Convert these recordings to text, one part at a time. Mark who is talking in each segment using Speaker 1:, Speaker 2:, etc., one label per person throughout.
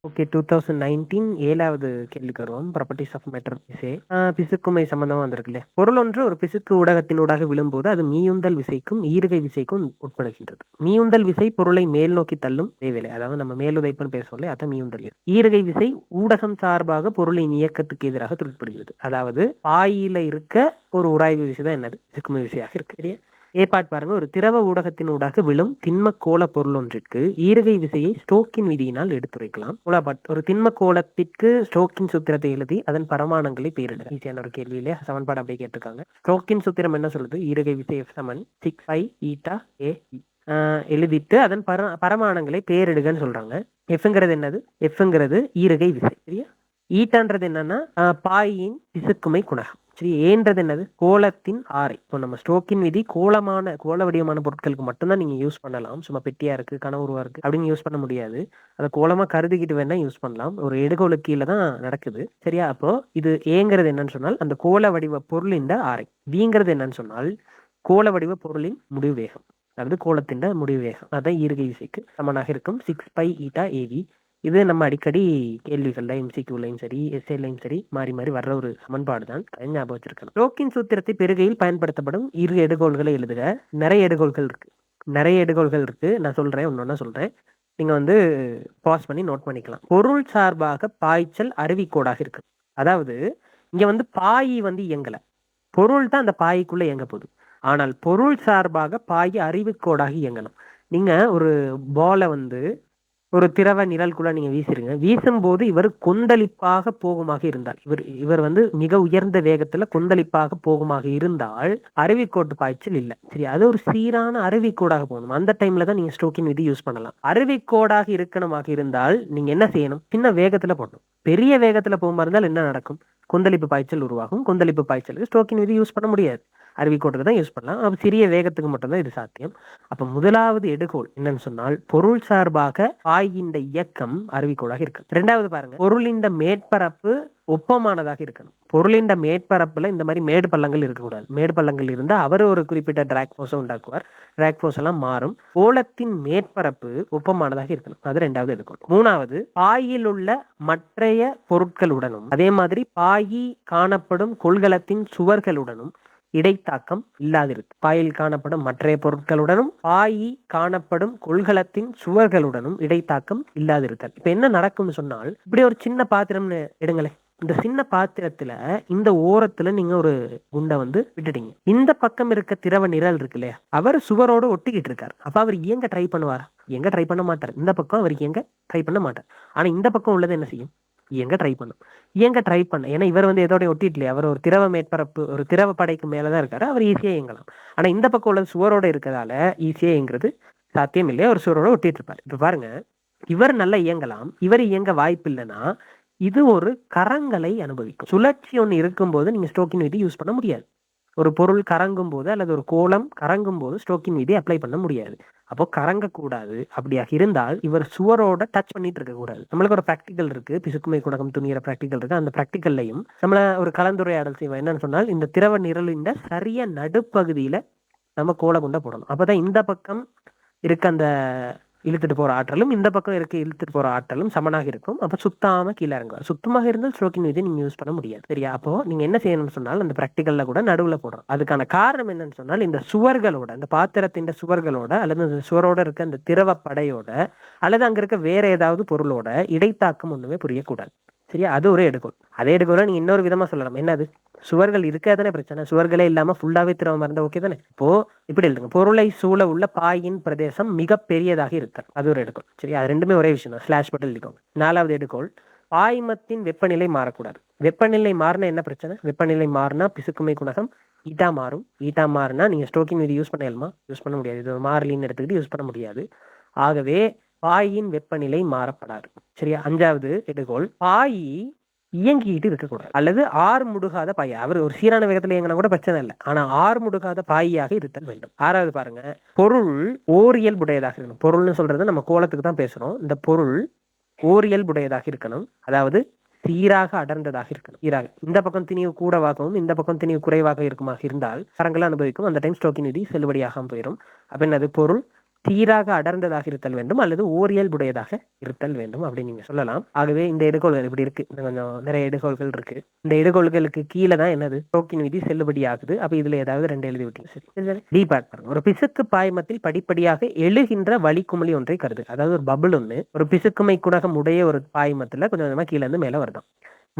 Speaker 1: Okay. 2019 7வது கேள்விக்கு வருவோம். ப்ராப்பர்ட்டீஸ் ஆஃப் மேட்டர் விசை. பிசுக்குமை சம்பந்தமா வந்திருக்கு இல்லையா? பொருள் ஒன்று ஒரு பிசுக்கு ஊடகத்தினூடாக விழும்போது அது மீயுந்தல் விசைக்கும் ஈர்கை விசைக்கும் உட்படுகின்றது. மீயுந்தல் விசை பொருளை மேல் நோக்கி தள்ளும் வேலை. அதாவது நம்ம மேலுதைப்புன்னு பேசுவோம் இல்லையா? அதான் மீயுந்தல் விசை. ஈர்கை விசை ஊடகம் சார்பாக பொருளின் இயக்கத்துக்கு எதிராக துடுப்படுகிறது. அதாவது பாயில இருக்க ஒரு உராய்வு விசை தான் என்னது? பிசுக்குமை விசையாக இருக்கு. சரியா? ஏற்பாடு பாருங்க. ஒரு திரவ ஊடகத்தினூடாக விழும் திண்ம கோள பொருள் ஒன்றிற்கு ஈர்கை விசையை ஸ்டோக்கின் விதியினால் எடுத்துரைக்கலாம். ஒரு திண்ம கோளத்திற்கு ஸ்டோக்கின் சூத்திரத்தை எழுதி அதன் பரமாணங்களை பெயரிடுக. ஈஸியான ஒரு கேள்வியிலே சமன்பாடு அப்படியே கேட்டிருக்காங்க. ஸ்டோக்கின் சூத்திரம் என்ன சொல்லுது? ஈர்கை விசை F சமன் 6π ஈட்டா ஏ எழுதிட்டு அதன் பரமாணங்களை பெயரிடுகன்னு சொல்றாங்க. எஃப்ங்கிறது என்னது? எஃப்ங்கிறது ஈர்கை விசை. சரியா? ஈட்டான்றது என்னன்னா பாயின் பிசுக்குமை குணகம். சரி, ஏன்றது என்னது? கோளத்தின் ஆரை. இப்போ நம்ம ஸ்டோக்கின் விதி கோள வடிவமான பொருட்களுக்கு மட்டும்தான் நீங்க யூஸ் பண்ணலாம். சும்மா பெட்டியா இருக்கு, கனவுருவா இருக்கு அப்படின்னு யூஸ் பண்ண முடியாது. அதை கோளமா கருதிக்கிட்டு வேணா யூஸ் பண்ணலாம். ஒரு எடுகோலுக்கு கீழே தான் நடக்குது. சரியா? அப்போ இது ஏங்கிறது என்னன்னு சொன்னால் அந்த கோள வடிவ பொருளின் ஆரை. வீங்கிறது என்னன்னு சொன்னால் கோள வடிவ பொருளின் முடிவு வேகம். அதாவது கோளத்தின் முடிவு வேகம். அதான் ஈர்கை விசைக்கு சமனாக இருக்கும் 6π ஈட்டா ஏவி. இது நம்ம அடிக்கடி கேள்விகள்ல எம்சிக்யூலையும் சரி எஸ்ஏலையும் சரி மாறி மாறி வர்ற ஒரு சமன்பாடு தான். ஞாபகம் வச்சிருக்கணும். ஸ்டோக்கின் சூத்திரத்தை பெருகையில் பயன்படுத்தப்படும் இரு எடுகோள்களை எழுதுக. நிறைய எடுகோள்கள் இருக்கு. நான் சொல்றேன், ஒன்னொன்னா சொல்றேன். நீங்க பாஸ் பண்ணி நோட் பண்ணிக்கலாம். பொருள் சார்பாக பாய்ச்சல் அருவிக்கோடாக இருக்கு. அதாவது இங்க பாய் இயங்கல, பொருள் தான் அந்த பாய்க்குள்ள இயங்க போகுது. ஆனால் பொருள் சார்பாக பாய் அறிவுக்கோடாக இயங்கணும். நீங்க ஒரு பாலை ஒரு திரவ நிழலுக்குள்ள நீங்க வீசிருங்க. வீசும்போது இவர் கொந்தளிப்பாக போகுமாக இருந்தால் இவர் மிக உயர்ந்த வேகத்துல கொந்தளிப்பாக போகுமாக இருந்தால் அருவிக்கோட்டு பாய்ச்சல் இல்லை. சரி, அது ஒரு சீரான அருவிக்கோடாக போகணும். அந்த டைம்ல தான் நீங்க ஸ்டோக்கின் விதி யூஸ் பண்ணலாம். அருவிக்கோடாக இருக்கணுமாக இருந்தால் நீங்க என்ன செய்யணும்? சின்ன வேகத்துல போடணும். பெரிய வேகத்துல போகும்போது இருந்தால் என்ன நடக்கும்? கொந்தளிப்பு பாய்ச்சல் உருவாகும். கொந்தளிப்பு பாய்ச்சலுக்கு ஸ்டோக்கின் விதி யூஸ் பண்ண முடியாது. அருவிக்கோட்டுக்கு தான் யூஸ் பண்ணலாம். அப்ப சிறிய வேகத்துக்கு மட்டும்தான் இது சாத்தியம். அப்ப முதலாவது எடுகோள் என்னன்னு சொன்னால் பொருள் சார்பாக பாய்கின்ற இயக்கம் அருவிக்கோளாக இருக்கு. இரண்டாவது பாருங்க, பொருளின் மேற்பரப்பு ஒப்பமானதாக இருக்கணும். பொருளின் மேற்பரப்புல இந்த மாதிரி மேடு பள்ளங்கள் இருக்கக்கூடாது. மேடு பள்ளங்கள் இருந்தா அவர் ஒரு குறிப்பிட்ட டிராக் போர்ஸை உண்டாக்குவார். டிராக் போர்ஸ் எல்லாம் மாறும். கோளத்தின் மேற்பரப்பு ஒப்பமானதாக இருக்கணும். அது இரண்டாவது எடுக்கணும். மூணாவது, பாயில் உள்ள மற்றைய பொருட்களுடனும் அதே மாதிரி பாயி காணப்படும் கொள்கலத்தின் சுவர்களுடனும் இடைத்தாக்கம் இல்லாதிருக்கு. பாயில் காணப்படும் மற்றைய பொருட்களுடனும் பாயி காணப்படும் கொள்கலத்தின் சுவர்களுடனும் இடைத்தாக்கம் இல்லாதிருத்தல். இப்ப என்ன நடக்கும்னு சொன்னால், இப்படி ஒரு சின்ன பாத்திரம்னு எடுங்களேன். இந்த சின்ன பாத்திரத்துல இந்த ஓரத்துல நீங்க ஒரு குண்டை விட்டுட்டீங்க. இந்த பக்கம் இருக்க திரவ நிரல் இருக்கு இல்லையா, அவர் சுவரோடு ஒட்டிக்கிட்டு இருக்காரு. அப்ப அவர் இயங்க ட்ரை பண்ணுவார்? இயங்க ட்ரை பண்ண மாட்டார். இந்த பக்கம் அவருக்கு இயங்க ட்ரை பண்ண மாட்டார். ஆனா இந்த பக்கம் உள்ளது என்ன செய்யும்? இயங்க ட்ரை பண்ண. ஏன்னா இவர் எதோட ஒட்டிட்டு, அவர் ஒரு திரவ மேற்பரப்பு, ஒரு திரவ படைக்கு மேலதான் இருக்காரு. அவர் ஈஸியா இயங்கலாம். ஆனா இந்த பக்கம் உள்ள சுவரோட இருக்கிறதால ஈஸியா இயங்குறது சாத்தியம் இல்லையா? ஒரு சுவரோட ஒட்டிட்டு இருப்பாரு. இப்ப பாருங்க, இவர் நல்லா இயங்கலாம், இவர் இயங்க வாய்ப்பு இல்லைன்னா இது ஒரு கரங்களை அனுபவிக்கும். சுழற்சி ஒன்று இருக்கும்போது நீங்க ஸ்டோக்கின் விதி யூஸ் பண்ண முடியாது. ஒரு பொருள் கறங்கும் போது அல்லது ஒரு கோளம் கறங்கும் போது ஸ்டோக்கின் விதி அப்ளை பண்ண முடியாது. அப்போ கறங்கக்கூடாது. அப்படியாக இருந்தால் இவர் சுவரோட டச் பண்ணிட்டு இருக்க கூடாது. நம்மளுக்கு ஒரு ப்ராக்டிக்கல் இருக்கு, பிசுக்குமை குணகம் துணிகிற ப்ராக்டிக்கல் இருக்கு. அந்த ப்ராக்டிக்கல்லையும் நம்மள ஒரு கலந்துரையாடல் செய்வோம். என்னன்னு சொன்னால், இந்த திரவ நிரலின் சரிய நடுப்பகுதியில நம்ம கோல குண்டை போடணும். அப்பதான் இந்த பக்கம் இருக்க அந்த இழுத்துட்டு போற ஆற்றலும் இந்த பக்கம் இருக்க இழுத்துட்டு போற ஆற்றலும் சமனாக இருக்கும். அப்ப சுத்தாம கீழே இறங்குவார். சுத்தமாக இருந்தால் ஸ்ட்ரோக்கின் விதி நீங்க யூஸ் பண்ண முடியாது. சரியா? அப்போ நீங்க என்ன செய்யணும்னு சொன்னால், அந்த பிராக்டிகல்ல கூட நடுவுல போடுறோம். அதுக்கான காரணம் என்னன்னு சொன்னால், இந்த சுவர்களோட, இந்த பாத்திரத்தின் சுவர்களோட அல்லது இந்த சுவரோட இருக்க அந்த திரவ படையோட அல்லது அங்க இருக்க வேற ஏதாவது பொருளோட இடைத்தாக்கம் ஒண்ணுமே புரியக்கூடாது. சரியா? அது ஒரு எடுகோள். அதே எடுகோள நீங்க இன்னொரு விதமா சொல்லலாம். என்னது? சுவர்கள் இருக்காதானே பிரச்சனை. சுவர்களே இல்லாம ஃபுல்லாவே திரவமா இருந்தா ஓகே தானே? இப்போ இப்படி எழுதுங்க, பொருளை சூழ உள்ள பாயின் பிரதேசம் மிக பெரியதாக இருக்கு. அது ஒரு எடுகோள். சரியா? அது ரெண்டுமே ஒரே விஷயம் தான். ஸ்லாஷ் போட்டு எழுதிக்கோங்க. நாலாவது எடுகோள், பாய்மத்தின் வெப்பநிலை மாறக்கூடாது. வெப்பநிலை மாறினா என்ன பிரச்சனை? வெப்பநிலை மாறினா பிசுக்குமை குணகம் ஈட்டா மாறும். ஈட்டா மாறினா நீங்க ஸ்டோக்கின் விதி யூஸ் பண்ணலாமா? யூஸ் பண்ண முடியாது. இது மாறிலின்னு எடுத்துக்கிட்டு யூஸ் பண்ண முடியாது. ஆகவே பாயின் வெப்பநிலை மாறப்படாது. சரியா? அஞ்சாவது எடுகோள், பாயி இயங்கிட்டு இருக்கக்கூடாது அல்லது ஆறு முடுகாத பாய். அவர் ஒரு சீரான வேகத்துல இயங்கினா கூட பிரச்சனை இல்லை. ஆனா ஆறு முடுகாத பாயாக இருத்தல் வேண்டும். ஆறாவது பாருங்க, பொருள் ஓரியல்புடையதாக இருக்கணும். பொருள்னு சொல்றது நம்ம கோலத்துக்கு தான் பேசுறோம். இந்த பொருள் ஓரியல்புடையதாக இருக்கணும். அதாவது சீராக அடர்ந்ததாக இருக்கணும். சீராக இந்த பக்கம் திணிவு கூடவாகவும் இந்த பக்கம் திணிவு குறைவாக இருக்குமாக இருந்தால் கரங்களை அனுபவிக்கும். அந்த டைம் ஸ்டோக்கின் விதி செல்லுபடியாகாம போயிடும். அப்ப என்னது? பொருள் சீராக அடர்ந்ததாக இருத்தல் வேண்டும் அல்லது ஓரியல்புடையதாக இருத்தல் வேண்டும் அப்படின்னு நீங்க சொல்லலாம். ஆகவே இந்த எடுகோள்கள் இப்படி இருக்கு. இன்னும் கொஞ்சம் நிறைய எடுகோள்கள் இருக்கு. இந்த எடுகோள்களுக்கு கீழே தான் என்னது ஸ்டோக்கின் விதி செல்லுபடி ஆகுது. அப்ப இதுல ஏதாவது 2 எழுதி விட்டீங்க. சரி. டி பார்ட் பாருங்க. ஒரு பிசுக்கு பாய்மத்தில் படிப்படியாக எழுகின்ற வளிக்குமிழி ஒன்றை கருது. அதாவது ஒரு பபுள் ஒண்ணு ஒரு பிசுக்குமை குணகம் உடைய ஒரு பாய்மத்துல கொஞ்சம் கொஞ்சமா கீழே இருந்து மேல வருதான்.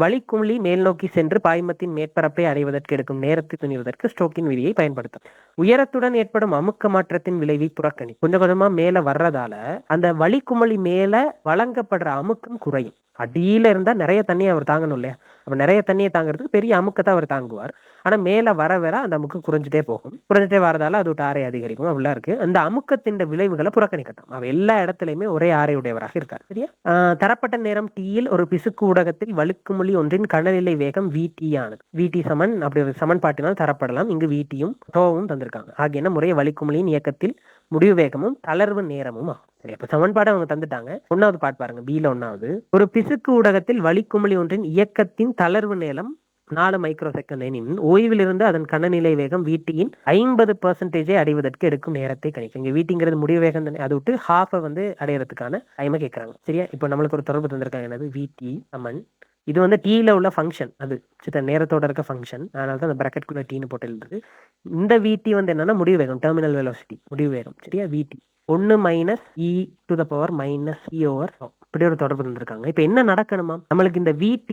Speaker 1: வளிக்குமிழி மேல் நோக்கி சென்று பாய்மத்தின் மேற்பரப்பை அடைவதற்கு எடுக்கும் நேரத்தை துணிவதற்கு ஸ்டோக்கின் விதியை பயன்படுத்தும். உயரத்துடன் ஏற்படும் அமுக்க மாற்றத்தின் விளைவை புறக்கணி. கொஞ்சம் கொஞ்சமா மேல வர்றதால அந்த வளிக்குமிழி மேல வழங்கப்படுற அமுக்கம் குறையும். அடியில இருந்தா நிறைய தண்ணியை அவர் தாங்கணும் இல்லையா? அப்ப நிறைய தண்ணியை தாங்கிறதுக்கு பெரிய அமுக்கத்தை அவர் தாங்குவார். ஆனா மேல வர அந்த அமுக்கம் குறைஞ்சிட்டே போகும். குறைஞ்சிட்டே வரதால அது ஆரை அதிகரிக்கும். அப்படிலாம் இருக்கு. அந்த அமுக்கத்தின் விளைவுகளை புறக்கணிக்கட்டும். அவ எல்லா இடத்துலயுமே ஒரே ஆரை உடையவராக இருக்கார். சரியா? தரப்பட்ட நேரம் டீயில் ஒரு பிசுக்கு ஊடகத்தில் வழுக்குமொழி ஒன்றின் கனநிலை வேகம் VT ஆனது. VT சமன் அப்படி ஒரு சமன்பாட்டினால் தரப்படலாம். இங்கு VTயும் டோவும் தந்திருக்காங்க. ஆகிய முறைய வளிக்குமொழியின் இயக்கத்தில் முடிவு வேகமும் தளர்வு நேரமும் ஆகும். சரி, அப்ப சமன்பாடு அவங்க தந்துட்டாங்க. 1வது பாட்டு பாருங்க. B-ல 1வது ஒரு பிசுக்கு ஊடகத்தில் வளிக்குமிழி ஒன்றின் இயக்கத்தின் தளர்வு நேரம் 4 மைக்ரோ செகண்ட் எனின் ஓய்விலிருந்து அதன் கனநிலை வேகம் VT-யின் 50% அடைவதற்கு எடுக்கும் நேரத்தை கணிக்கும். இங்க VT-ங்கிறது முடிவு வேகம் தானே, அதை விட்டு ஹாஃபை அடையறதுக்கான டைமை கேட்கறாங்க. சரியா? இப்போ நம்மளுக்கு ஒரு தொடர்பு தந்திருக்காங்க. என்னது? VT சமன் இது டீல உள்ள ஃபங்க்ஷன். அது நேரத்தோட இருக்க ஃபங்க்ஷன். அதனால தான் அந்த பிராக்கெட்குள்ள டீன்னு போட்டு எழுதுது. இந்த VT என்னன்னா முடிவு வேகம், டெர்மினல் வெலாசிட்டி, முடிவு வேகம். சரியா? VT 1 minus E to the power minus E over இப்படி ஒரு தொடர்பு தந்திருக்காங்க. இப்ப என்ன நடக்கணுமா? நம்மளுக்கு இந்த VT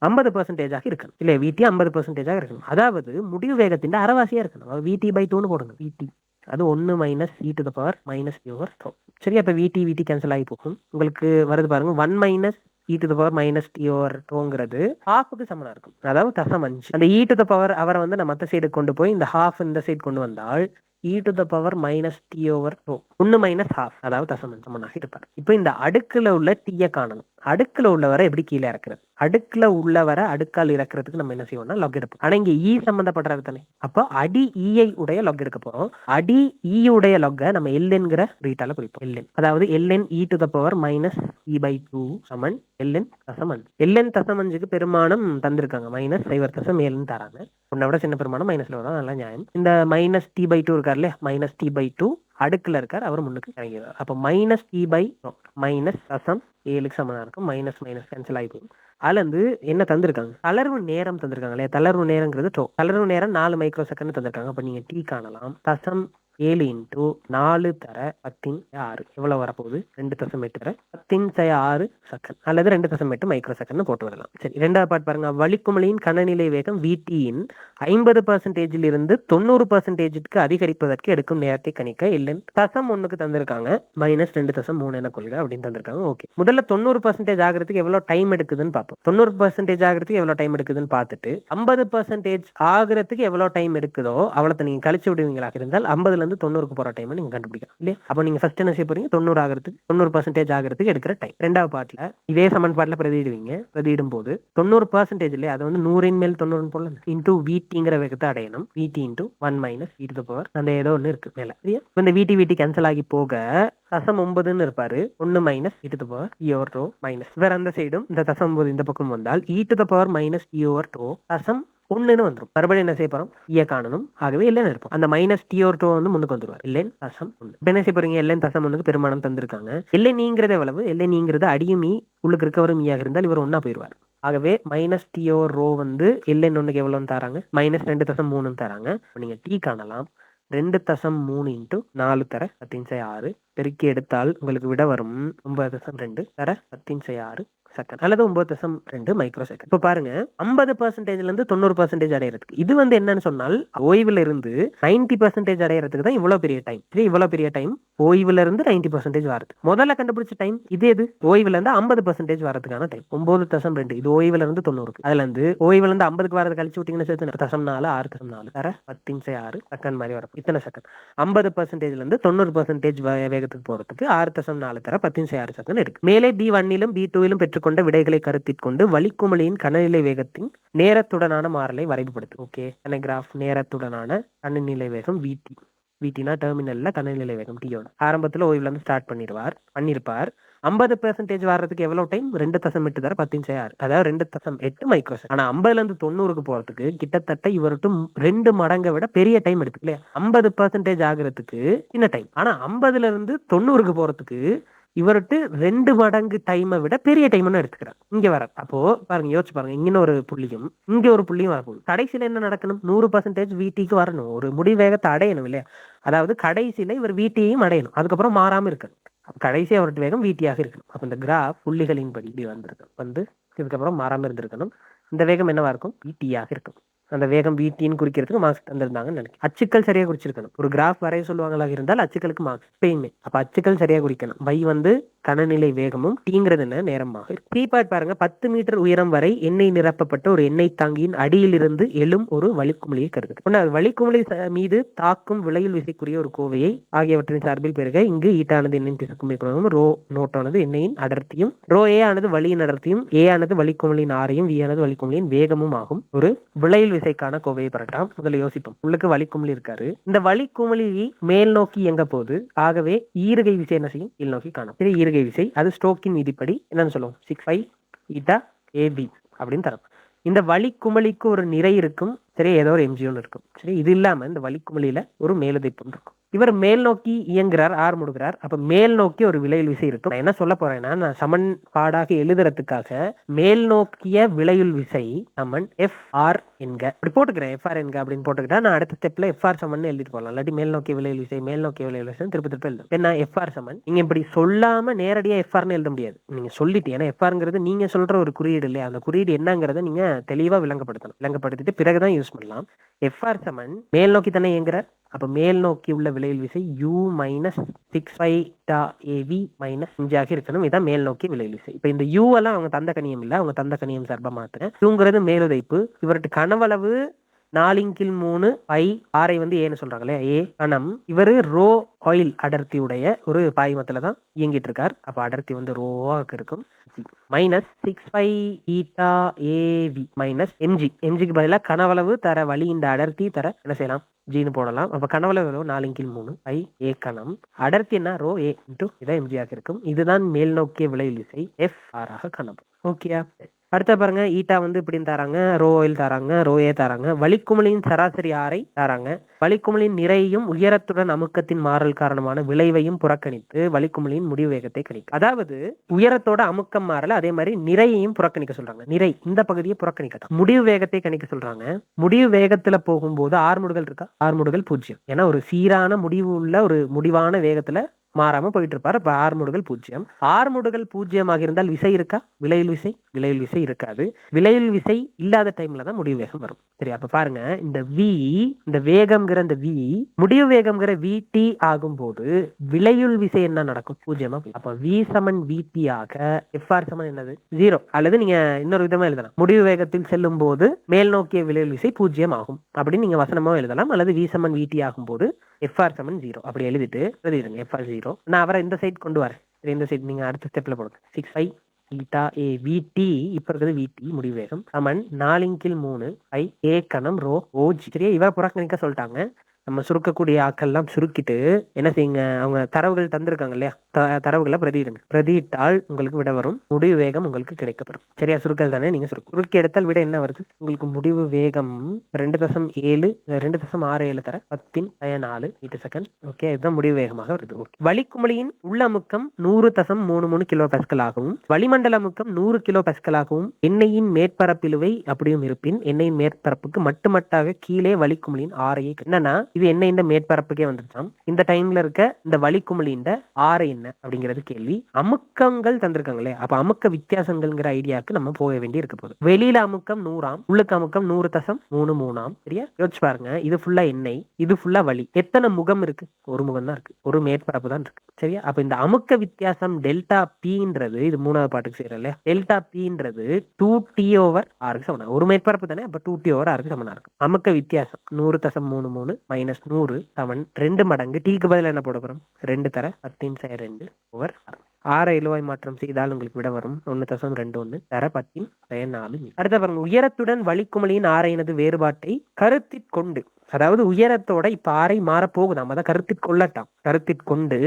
Speaker 1: 50% இருக்கணும் இல்லையா? VT 50% இருக்கணும். அதாவது முடிவு வேகத்தின் அரைவாசியா இருக்கணும். VT/2 போடுங்க. VT அது 1 minus E to the power minus E over சரியா? இப்ப VT கேன்சல் ஆகி போகும். உங்களுக்கு வருது பாருங்க. 1 minus E to the power minus T over 2ங்கிறது ஹாஃபுக்கு சமனா இருக்கும். அதாவது தசம் 5. அந்த E to the power அவரை நம்ம மற்ற சைடு கொண்டு போய் இந்த ஹாஃப் இந்த சைடு கொண்டு வந்தால் E to the power minus T over 2 1 minus half அதாவது தசம் சமனாக இருப்பார். இப்போ இந்த அடுக்குல உள்ள T-யை காணணும். அடுக்குல உள்ளவரை எப்படி கீழே இறக்குறது? அடுக்குல உள்ளவரை அடுக்கால் இறக்குறதுக்கு நம்ம என்ன செய்வோம்னா log எடுப்போம். ஆனா இங்க E சம்பந்தப்படுறது தானே. அப்போ அடி E-ஐ உடைய log எடுக்க போறோம். அடி E உடைய log நம்ம lnங்கிற ரீட்டால குறிப்போம். ln அதாவது ln E to the power minus E/2 Saman ln தசம் 5. ln தசம் 5க்கு பெருமானம் தந்திருக்காங்க. மைனஸ் 0.7 தராங்க. உன்னை விட சின்ன பெருமானம் மைனஸ்ல வரும். நல்லா நியாயம். இந்த மைனஸ் T/2 இருக்கார் இல்லையா? மைனஸ் T/2 அடுக்குல இருக்கார். அவர் முன்னுக்கு இறங்கிறார். அப்போ மைனஸ் T/2 மைனஸ் தசம் 7க்கு சமனா இருக்கும். மைனஸ் மைனஸ் கேன்சல் ஆகி போகும். அதுல இருந்து என்ன தந்திருக்காங்க? தளர்வு நேரம் தந்திருக்காங்க இல்லையா? தளர்வு நேரங்கிறது தளர்வு நேரம் 4 மைக்ரோ செகண்ட் தந்திருக்காங்க. அப்ப நீங்க T காணலாம். தசம் 7 இன்டூ 4 தர 10/6 எவ்வளவு வரப்போகுது? 2.8 தர 10/6 செகண்ட் அல்லது 2.8 மைக்ரோ செகண்ட் போட்டு வரலாம். சரி, 2வது பார்ட் பாருங்க. வளிக்குமிழியின் கனநிலை வேகம் VT-யின் 50% இருந்து 90%க்கு அதிகரிப்பதற்கு எடுக்கும் நேரத்தை கணிக்க ln தசம் 1க்கு தந்திருக்காங்க. மைனஸ் 2.3 என கொள்க அப்படின்னு தந்திருக்காங்க. ஓகே, முதல்ல 90% ஆகிறதுக்கு எவ்வளவு டைம் எடுக்குதுன்னு பார்ப்போம். 90% ஆகிறதுக்கு எவ்வளவு டைம் எடுக்குதுன்னு பார்த்துட்டு 50% ஆகிறதுக்கு எவ்வளவு டைம் எடுக்குதோ அவ்வளவு நீங்க கழிச்சு விடுவீங்களாக இருந்தால் 50 இருந்து 90க்கு போற டைம் நீங்க கண்டுபிடிக்கலாம் இல்லையா? அப்ப நீங்க ஃபர்ஸ்ட் என்ன செய்ய போறீங்க? 90 ஆகிறதுக்கு 90% ஆகிறதுக்கு எடுக்கிற டைம். 2வது பார்ட்ல இதே சமன்பாட்டுல பிரதியிடுவீங்க. பிரதியிடும் போது 90% இல்லையா? அதை 100 மேல் 90 போல இன்டூ VT-ங்கிற வேகத்தை அடையணும். VT into 1 minus E to the power அந்த ஏதோ ஒன்று இருக்கு மேல. சரியா? இந்த VT கேன்சல் ஆகி போக தசம் 9ன்னு இருப்பாரு. 1 minus E to the power E over 2 minus வேற அந்த சைடும் இந்த தசம் 9 இந்த பக்கம் வந்தால் E to the power minus E over 2 தசம் 1ன்னு வந்துடும். மறுபடியும் என்ன செய்ய போறோம்? E காணணும். ஆகவே இல்லைன்னு இருப்போம். அந்த மைனஸ் T over 2 முன்னுக்கு வந்துருவார். இல்லைன்னு தசம் 1. இப்ப என்ன செய்ய போறீங்க? இல்லைன்னு தசம் 1க்கு பெருமானம் தந்திருக்காங்க. இல்லைங்கிறது எவ்வளவு? இல்லைங்கிறது அடியும் E உள்ளுக்கு இருக்கவரும் E-ஆக இருந்தால் இவர் 1 போயிடுவார். ஆகவே minus T over rho ln 1க்கு எவ்வளவுன்னு தராங்க? மைனஸ் 2.3 தராங்க. நீங்க T காணலாம். 2.3 இன்டூ 4 தர 10/6 பெருக்கி எடுத்தால் உங்களுக்கு விட வரும் 9.2 தர 10/6 செகண்ட் அல்லது 9.2 மைக்ரோ செகண்ட். இப்ப பாருங்க, 50%ல இருந்து 90% அடையறதுக்கு இது என்னன்னு சொன்னால் ஓய்வுல இருந்து 90% அடையறதுக்கு தான் இவ்வளவு பெரிய டைம். இது இவ்வளவு பெரிய டைம் ஓய்வுல இருந்து 90% வரது. முதல்ல கண்டுபிடிச்ச டைம் இது எது? ஓய்வுல இருந்து 50% வரதுக்கான டைம் 9.2. இது ஓய்வுல இருந்து 90. அதுல இருந்து ஓய்வுல இருந்து 50க்கு வரது கழிச்சு விட்டீங்கன்னா சேர்த்து தசம் 4 6.4 தர 10/6 செகண்ட் மாதிரி வரும். இத்தனை செகண்ட் 50%ல இருந்து 90% வேகத்துக்கு போறதுக்கு 6.4 தர 10/6 செகண்ட் இருக்கு. மேலே B1லும் B2லும் பெற்றுக்கொண்ட விடைகளை கருத்தில் கொண்டு வளிக்குமிழியின் கனநிலை வேகத்தின் நேரத்துடனான மாறலை வரைபடுத்து. ஓகே, கிராஃப் நேரத்துடனான கனநிலை வேகம் VT. VTனா டெர்மினல்ல கனநிலை வேகம் T. ஆரம்பத்துல ஓய்வுல இருந்து ஸ்டார்ட் பண்ணிருப்பார். 50% வர்றதுக்கு எவ்வளவு டைம்? 2.8 தர 10/6, அதாவது 2.8 மைக்ரோ செகண்ட். ஆனா 50ல இருந்து 90க்கு போறதுக்கு கிட்டத்தட்ட இவர்கிட்ட 2 மடங்கை விட பெரிய டைம் எடுத்துக்கு இல்லையா? 50% ஆகுறதுக்கு சின்ன டைம். ஆனா 50ல இருந்து 90க்கு போறதுக்கு இவர்கிட்ட 2 மடங்கு டைமை விட பெரிய டைம்னு எடுத்துக்கிறார். இங்க வர அப்போ பாருங்க, யோசிச்சு பாருங்க, இங்க ஒரு புள்ளியும் இங்க ஒரு புள்ளியும் வரப்போகுது. கடைசியில என்ன நடக்கணும்? 100% VTக்கு வரணும், ஒரு முடி வேகத்தை அடையணும் இல்லையா? அதாவது கடைசியில இவர் VTயையும் அடையணும், அதுக்கப்புறம் மாறாம இருக்கணும். கடைசி அவருடைய வேகம் VTயாக இருக்கணும். அப்ப இந்த கிராஃப் புள்ளிகளின் படி இப்படி வந்திருக்கும், வந்து இதுக்கப்புறம் மாறாம இருந்திருக்கணும். இந்த வேகம் என்னவா இருக்கும்? VTயாக இருக்கும். அந்த வேகம் VTன்னு குறிக்கிறதுக்கு மார்க்ஸ் தந்திருந்தாங்கன்னு நினைக்கிறேன். அச்சுக்கள் சரியா குறிச்சிருக்கணும். ஒரு கிராஃப் வரைய சொல்லுவாங்களாக இருந்தால் அச்சுக்களுக்கு மார்க்ஸ் எப்பயுமே. அப்ப அச்சுக்கள் சரியா குறிக்கணும். y வந்து கனநிலை வேகமும் tங்கிறது என்ன? நேரமாக இருக்கு. கீபாட் பாருங்க, 10 மீட்டர் உயரம் வரை எண்ணெய் நிரப்பப்பட்ட ஒரு எண்ணெய் தாங்கியின் அடியிலிருந்து எழும் ஒரு வளிக்குமிழியை கருது. வளிக்குமிழி மீது தாக்கும் விளையுள் விசைக்குரிய ஒரு கோவையை ஆகியவற்றின் சார்பில் பெருக இங்கு ஈட்டானது எண்ணெயின் பிசுக்குமிழி குணமும், ரோ நோட்டானது எண்ணெயின் அடர்த்தியும், ரோ ஏ ஆனது வளியின் அடர்த்தியும், ஏ ஆனது வளிக்குமிழியின் ஆரையும், வி ஆனது வளிக்குமிழியின் வேகமும் ஆகும். ஒரு விளையுள் விசைக்கான கோவையை பெறட்டாம். முதல்ல யோசிப்போம். உள்ளுக்கு வளிக்குமிழி இருக்காரு. இந்த வளிக்குமிழி மேல் நோக்கி இயங்க போது, ஆகவே ஈறுகை விசை என்ன செய்யும்? கீழ் நோக்கி காணும். சரி, ஈறுகை விசை அது ஸ்டோக்கின் விதிப்படி என்னன்னு சொல்லுவோம்? 6π ஈட்டா ஏபி அப்படின்னு தரும். இந்த வளிக்குமிழிக்கு ஒரு நிறை இருக்கும், சரி, ஏதோ ஒரு எம்ஜிஓன்னு இருக்கும். சரி, இது இல்லாம இந்த வளிக்குமிழியில ஒரு மேலுதைப்பு இருக்கும். இவர் மேல் நோக்கி இயங்குறார், ஆர் முடுகிறார். அப்ப மேல் நோக்கி ஒரு விளையுள் விசை இருக்கும். நான் என்ன சொல்ல போறேன்னா, நான் சமன்பாடாக எழுதுறதுக்காக மேல் நோக்கிய விளையுள் விசை சமன் FR என்க அப்படி போட்டுக்கிறேன். FR என்க அப்படின்னு போட்டுக்கிட்டா நான் அடுத்த ஸ்டெப்ல FR சமன் எழுதிட்டு போகலாம். இல்லாட்டி மேல் நோக்கிய விளையுள் விசை, மேல் நோக்கிய விளையுள் விசை திருப்பி எழுதும். என்ன FR சமன், நீங்க இப்படி சொல்லாம நேரடியா FRன்னு எழுத முடியாது. நீங்க சொல்லிட்டு, ஏன்னா FRங்கிறது நீங்க சொல்ற ஒரு குறியீடு இல்லையா? அந்த குறியீடு என்னங்கிறத நீங்க தெளிவா விளங்கப்படுத்தணும். விளங்கப்படுத்திட்டு பிறகுதான் யூஸ் பண்ணலாம். FR சமன் மேல் நோக்கி தானே இயங்குறார். அப்ப மேல் நோக்கி உள்ள விளையுள் விசை U மைனஸ் 6π AV மைனஸ் 5 இருக்கணும். இதான் மேல் நோக்கி விளையுள் விசை. இப்ப இந்த U எல்லாம் அவங்க தந்த கணியம் இல்ல, அவங்க தந்த கணியம் சார்பா மாத்துறேன். Uங்கிறது மேலுதைப்பு. இவர்கிட்ட கனவளவு 4/3 பை ஆரை வந்து ஏன்னு சொல்றாங்களே, ஏ கணம். இவரு ரோ ஆயில் அடர்த்தியுடைய ஒரு பாய்மத்துல தான் இயங்கிட்டு இருக்கார். அப்ப அடர்த்தி வந்து ரோவா இருக்கும். Minus 6π eta AV minus mg. mgக்கு பதிலாக கனவளவு தர வழி இந்த அடர்த்தி தர என்ன செய்யலாம்? ஜின்னு போடலாம். அப்ப கனவளவு 4/3 பை ஏ கணம். அடர்த்தி என்ன? ரோ ஏ இன்டு இதான் mg ஆக இருக்கும். இதுதான் மேல் நோக்கிய விளையுள் விசை FR ஆக காணப்படும். ஓகேயா? அடுத்த பாருங்க, ஈட்டா வந்து இப்படின்னு தராங்க, ரோ ஆயில் தராங்க, ரோ ஏ தராங்க, வளிக்குமிழியின் சராசரி ஆரை தராங்க, வளிக்குமிழியின் நிறையும் உயரத்துடன் அமுக்கத்தின் மாறல் காரணமான விளைவையும் புறக்கணித்து வளிக்குமிழியின் முடிவு வேகத்தை கணிக்கும். அதாவது உயரத்தோட அமுக்கம் மாறல, அதே மாதிரி நிறையையும் புறக்கணிக்க சொல்றாங்க. நிறை இந்த பகுதியை புறக்கணிக்க, முடிவு வேகத்தை கணிக்க சொல்றாங்க. முடிவு வேகத்துல போகும்போது ஆர்முடுகள் இருக்கா? ஆர்முடுகள் 0. ஏன்னா ஒரு சீரான முடிவு உள்ள ஒரு முடிவான வேகத்துல மாறாம போயிட்டு இருப்பாரு. அப்ப ஆர்முடுகள் 0. ஆர்முடுகள் 0 ஆக இருந்தால் விசை இருக்கா? விளையுள் விசை, விளையுள் விசை இருக்காது. விளையுள் விசை இல்லாத டைம்ல தான் முடிவு வேகம் வரும். சரி, அப்ப பாருங்க, இந்த V, இந்த வேகம்ங்கிற இந்த V முடிவு வேகம்ங்கிற VT ஆகும் போது விளையுள் விசை என்ன நடக்கும்? 0. அப்ப V சமன் VT ஆக FR சமன் என்னது? 0. அல்லது நீங்க இன்னொரு விதமா எழுதலாம், முடிவு வேகத்தில் செல்லும் போது மேல் நோக்கிய விளையுள் விசை 0 ஆகும் அப்படின்னு நீங்க வசனமா எழுதலாம். அல்லது V சமன் VT ஆகும் போது FR சமன் 0 அப்படி எழுதிட்டு எழுதிடுங்க. FR 0. நான் அவரை இந்த சைட் கொண்டு வரேன். இந்த சைட் நீங்க அடுத்த ஸ்டெப்ல போடுங்க. 6π ஈட்டா ஏ VT, இப்ப இருக்கிறது VT முடிவு வேகம் சமன் 4/3 பை ஏ கணம் ரோ ஓஜி. சரியா? இவரை புறக்கணிக்க சொல்லிட்டாங்க. நம்ம சுருக்கக்கூடிய ஆக்கள்லாம் சுருக்கிட்டு என்ன செய்யுங்க, அவங்க தரவுகள் தந்திருக்காங்க இல்லையா, தரவுகளை பிரதியிடுங்க. பிரதியிட்டால் உங்களுக்கு விட வரும். முடிவு வேகம் உங்களுக்கு கிடைக்கப்படும். சரியா? சுருக்கல் தானே, நீங்க சுருக்கி எடுத்தால் விட என்ன வருது? உங்களுக்கு முடிவு வேகம் 2.67 தர 10/4 மீட்டர் செகண்ட். ஓகே, இதுதான் முடிவு வேகமாக வருது. வளிக்குமிழியின் உள்ளமுக்கம் 100.33 கிலோ பாஸ்கல் ஆகவும், வளிமண்டல அமுக்கம் 100 கிலோ பாஸ்கல் ஆகவும், எண்ணெயின் மேற்பரப்பிலுவை அப்படியும் இருப்பின் எண்ணெயின் மேற்பரப்புக்கு மட்டுமட்டாக கீழே வளிக்குமிழியின் ஆரையை என்னன்னா, இது என்ன இந்த மேற்பரப்புக்கே வந்துருச்சாம். இந்த டைம்ல இருக்க இந்த வளிக்குமிழியின் ஆரை என்ன அப்படிங்கிறது கேள்வி. அமுக்கங்கள் தந்திருக்காங்களே, அப்ப அமுக்க வித்தியாசங்கள்ங்கிற ஐடியாவுக்கு நம்ம போக வேண்டி இருக்க போகுது. வெளியில அமுக்கம் 100, உள்ளுக்கு அமுக்கம் 100.33. சரியா? யோசிச்சு பாருங்க, இது ஃபுல்லா எண்ணெய், இது ஃபுல்லா வளி. எத்தனை முகம் இருக்கு? ஒரு முகம் தான் இருக்கு, ஒரு மேற்பரப்பு தான் இருக்கு. சரியா? அப்ப இந்த அமுக்க வித்தியாசம் டெல்டா பின்றது, இது மூணாவது பாட்டுக்கு செய்யறோம் இல்லையா, டெல்டா பின்றது 2T/R சமனா. ஒரு மேற்பரப்பு தானே, அப்ப 2T/R சமனா இருக்கும். அமுக்க வித்தியாசம் 100.33 மைனஸ் 100 சமன் 2 மடங்கு. டீக்கு பதில் என்ன போட போறோம்? 2 தர 10/2/R. ஆரை இழுவாய் மாற்றம் செய்தால் உங்களுக்கு விட வரும் 1.21 தர 10/4 மீ. அடுத்த பாருங்க, உயரத்துடன் வளிக்குமிழியின் ஆரையினது வேறுபாட்டை கருத்திற்கொண்டு, அதாவது உயரத்தோட இப்ப ஆரை மாறப்போகுதாம், அதான் கருத்திற்கொள்ளட்டாம். கருத்திற்கொண்டு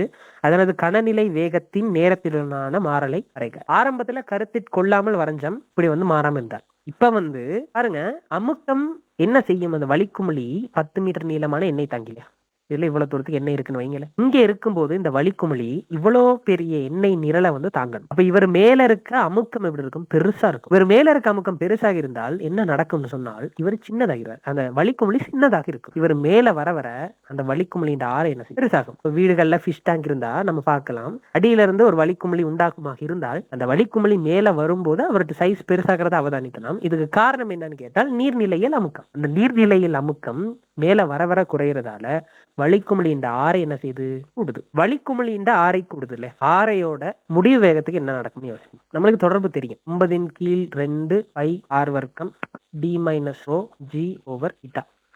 Speaker 1: அதனது கனநிலை வேகத்தின் நேரத்திலான மாறலை வரைக. ஆரம்பத்துல கருத்திற்கொள்ளாமல் வரைஞ்சம், இப்படி வந்து மாறாம இருந்தார். இப்ப வந்து பாருங்க, அமுக்கம் என்ன செய்யும்? அந்த வளிக்குமிழி 10 மீட்டர் நீளமான எண்ணெய் தாங்கில, இதுல இவ்வளவு தூரத்துக்கு எண்ணெய் இருக்குன்னு வைங்களேன். இங்க இருக்கும்போது இந்த வளிக்குமிழி இவ்வளோ பெரிய எண்ணெய் நிரலை வந்து தாங்கணும். அப்ப இவர் மேல இருக்க அமுக்கம் எப்படி இருக்கும்? பெருசா இருக்கும். இவர் மேல இருக்க அமுக்கம் பெருசாக இருந்தால் என்ன நடக்கும்னு சொன்னால், இவர் சின்னதாகிறார். அந்த வளிக்குமிழி சின்னதாக இருக்கும். இவர் மேல வர வர அந்த வளிக்குமிழியின் ஆறு என்ன செய்யும்? பெருசாகும். இப்ப வீடுகள்ல ஃபிஷ் டேங்க் இருந்தா நம்ம பார்க்கலாம், அடியில இருந்து ஒரு வளிக்குமிழி உண்டாக்குமாக இருந்தால் அந்த வளிக்குமிழி மேல வரும்போது அவருக்கு சைஸ் பெருசாகிறத அவதானிக்கலாம். இதுக்கு காரணம் என்னன்னு கேட்டால் நீர்நிலையில் அமுக்கம். அந்த நீர்நிலையில் அமுக்கம் மேல வர வர குறையறதால வளிக்குமிழியின் ஆரை என்ன செய்யுது? கூடுது. வளிக்குமிழியின் ஆரை கூடுது இல்ல, ஆரையோட முடிவு வேகத்துக்கு என்ன நடக்கும்னு யோசிக்கும். நம்மளுக்கு தொடர்பு தெரியும், 9/2 πr வர்க்கம் d - ρ g/η.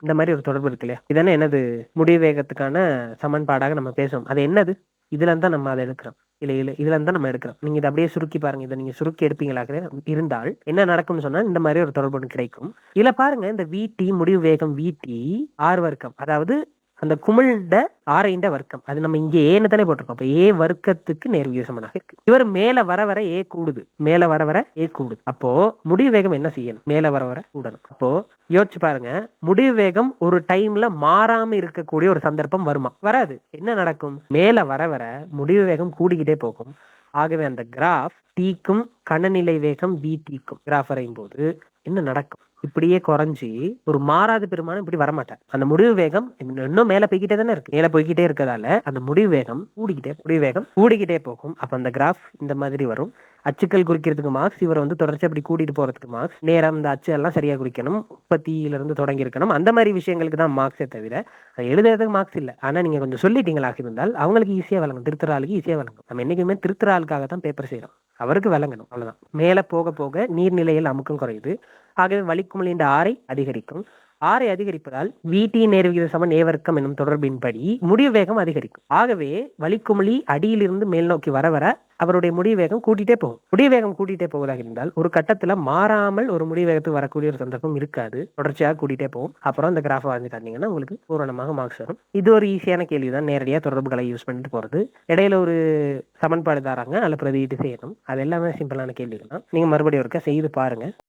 Speaker 1: இந்த மாதிரி ஒரு தொடர்பு இருக்கு இல்லையா? இதென்ன என்னது? முடிவு வேகத்துக்கான சமன்பாடாக நம்ம பேசுவோம். அது என்னது? இதுல இருந்தா நம்ம அதை எடுக்கிறோம். இல்ல இதுல இருந்தா நம்ம எடுக்கிறோம். நீங்க இதை அப்படியே சுருக்கி பாருங்க. இதை நீங்க சுருக்கி எடுப்பீங்களாக இருந்தால் என்ன நடக்கும்னு சொன்னா இந்த மாதிரி ஒரு தொடர்பு ஒன்று கிடைக்கும். இதுல பாருங்க, இந்த VT முடிவு வேகம் VT ஆர் வர்க்கம், அதாவது அந்த குமிழ்ட ஆரைண்ட வர்க்கம், அது நம்ம இங்க ஏன்னு தானே போட்டிருக்கோம். அப்ப ஏ வர்க்கத்துக்கு நேர்விகிதமாக இருக்கு. இவர் மேல வர வர ஏ கூடுது, மேல வர வர ஏ கூடுது. அப்போ முடிவு வேகம் என்ன செய்யணும்? மேல வர வர கூடணும். அப்போ யோசிச்சு பாருங்க, முடிவு வேகம் ஒரு டைம்ல மாறாம இருக்கக்கூடிய ஒரு சந்தர்ப்பம் வருமா? வராது. என்ன நடக்கும்? மேல வர வர முடிவு வேகம் கூடிக்கிட்டே போகும். ஆகவே அந்த கிராஃப் டீக்கும் கனநிலை வேகம் VTக்கும் கிராஃப் வரையும் போது என்ன நடக்கும்? இப்படியே குறைஞ்சி ஒரு மாறாத பெருமானம் இப்படி வரமாட்டார். அந்த முடிவு வேகம் இன்னும் மேல போய்கிட்டே தானே இருக்கு. மேல போய்கிட்டே இருக்கதால அந்த முடிவு வேகம் கூடிக்கிட்டே போகும். அப்ப அந்த கிராஃப் இந்த மாதிரி வரும். அச்சுக்கள் குறிக்கிறதுக்கு மார்க்ஸ், இவர் வந்து தொடர்ச்சி அப்படி கூட்டிட்டு போறதுக்கு மார்க்ஸ், நேரம் இந்த அச்சு எல்லாம் சரியா குறிக்கணும், உற்பத்தியில இருந்து தொடங்கி இருக்கணும், அந்த மாதிரி விஷயங்களுக்கு தான் மார்க்ஸே தவிர அதை எழுதுறதுக்கு மார்க்ஸ் இல்லை. ஆனா நீங்க கொஞ்சம் சொல்லிட்டீங்களாக இருந்தால் அவங்களுக்கு ஈஸியா வழங்கும், திருத்துற ஆளுக்கு ஈஸியா வழங்கும். நம்ம என்னைக்குமே திருத்துற ஆளுக்காக தான் பேப்பர் செய்யறோம், அவருக்கு விளங்கணும், அவ்வளவுதான். மேல போக போக நீர்நிலையில் அமுக்கம் குறையுது. ஆகவே வளிக்குமிழியின் ஆரை அதிகரிக்கும். ஆரை அதிகரிப்பதால் VT நேர்விகித சமன் ஏ வர்க்கம் என்னும் தொடர்பின்படி முடிவு வேகம் அதிகரிக்கும். ஆகவே வளிக்குமிழி அடியிலிருந்து மேல் நோக்கி வர வர அவருடைய முடிவு வேகம் கூட்டிகிட்டே போகும். முடிவு வேகம் கூட்டிகிட்டே போவதாக இருந்தால் ஒரு கட்டத்துல மாறாமல் ஒரு முடிவு வேகத்துக்கு வரக்கூடிய ஒரு சந்தர்ப்பம் இருக்காது, தொடர்ச்சியாக கூட்டிகிட்டே போகும். அப்புறம் இந்த கிராஃபை வரைஞ்சு காட்டினீங்கன்னா உங்களுக்கு பூரணமாக மார்க்ஸ் வரும். இது ஒரு ஈஸியான கேள்விதான், நேரடியாக தொடர்புகளை யூஸ் பண்ணிட்டு போறது. இடையில ஒரு சமன்பாடு தராங்க, அதில் பிரதியீட்டு செய்யணும். அது எல்லாமே சிம்பிளான கேள்விகள் தான். நீங்க மறுபடியும் ஒருக்கா செய்து பாருங்க.